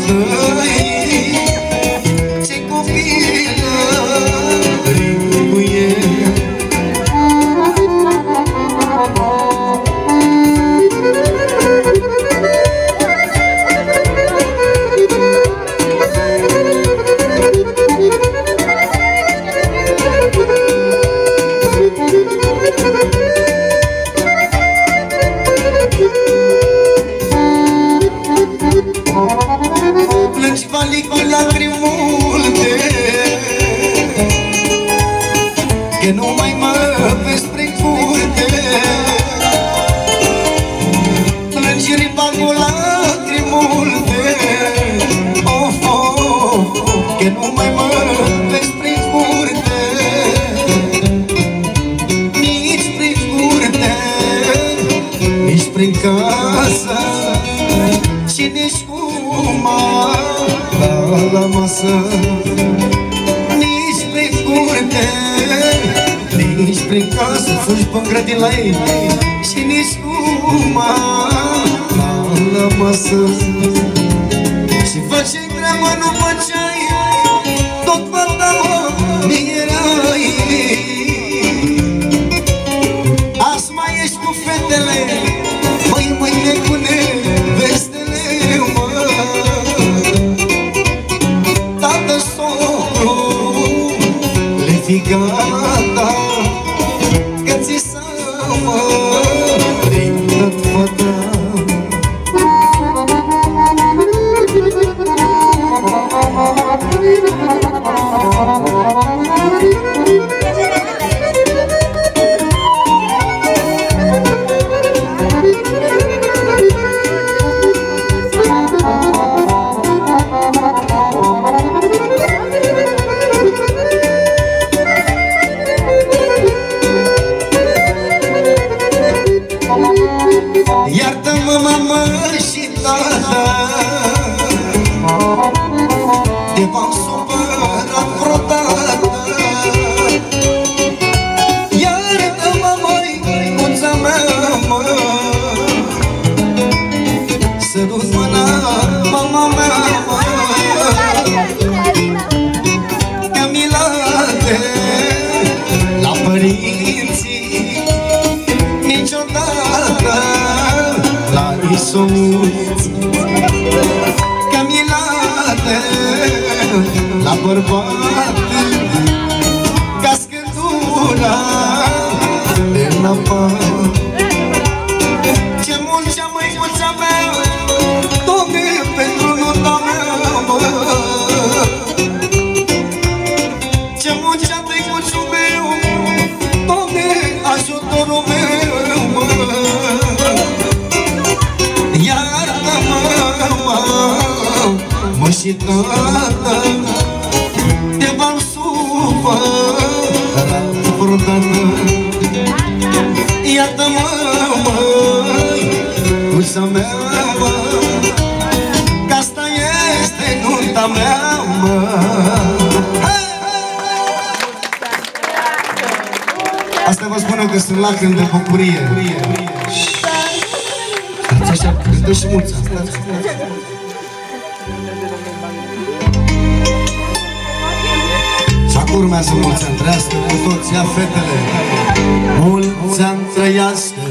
tăi, ce copilă cu el. Plângi vali cu lacrimi multe, că nu mai mă vezi prin curte. Plângi riba cu lacrimi multe, of, of, că nu mai mă vezi prin curte. Nici prin curte, nici prin casă, și nici cu la masă. Nici prin curte, nici prin casă, fugi pe-n grădin la ei, și nici cu la masă. Și faci-i treabă, nu făceai, tot fata mi-erai. Azi mai ești cu fetele, măi, măi, nebune, vestele, mă. Tată, socru, le fi gata, că ți seama din tot fata. Iartă-mă, mamă și tata, de v-am supărat vreodată. Iartă-mă, măicuța mea, mă, sărut mâna, mama mea, mă, te-am milate la părinții, niciodată la isomuți. Camilate la bărbate, ca scândura de napă. Ce mulcea măicuța mea, Doamne, pentru nota mea, mă. Ce mulcea tăicuțul meu, Doamne, ajutorul meu, mă. Iartă-mă, mă și tată, te v-am supărat vreodată. Iartă-mă, măicuța mea, mă, că asta este nunta mea, mă. Asta vă spun eu că sunt lacrimi de bucurie. Stați așa, cântă și mulța. Și acum urmează mulți ani trăiască cu toți, ia fetele. Mulți ani trăiască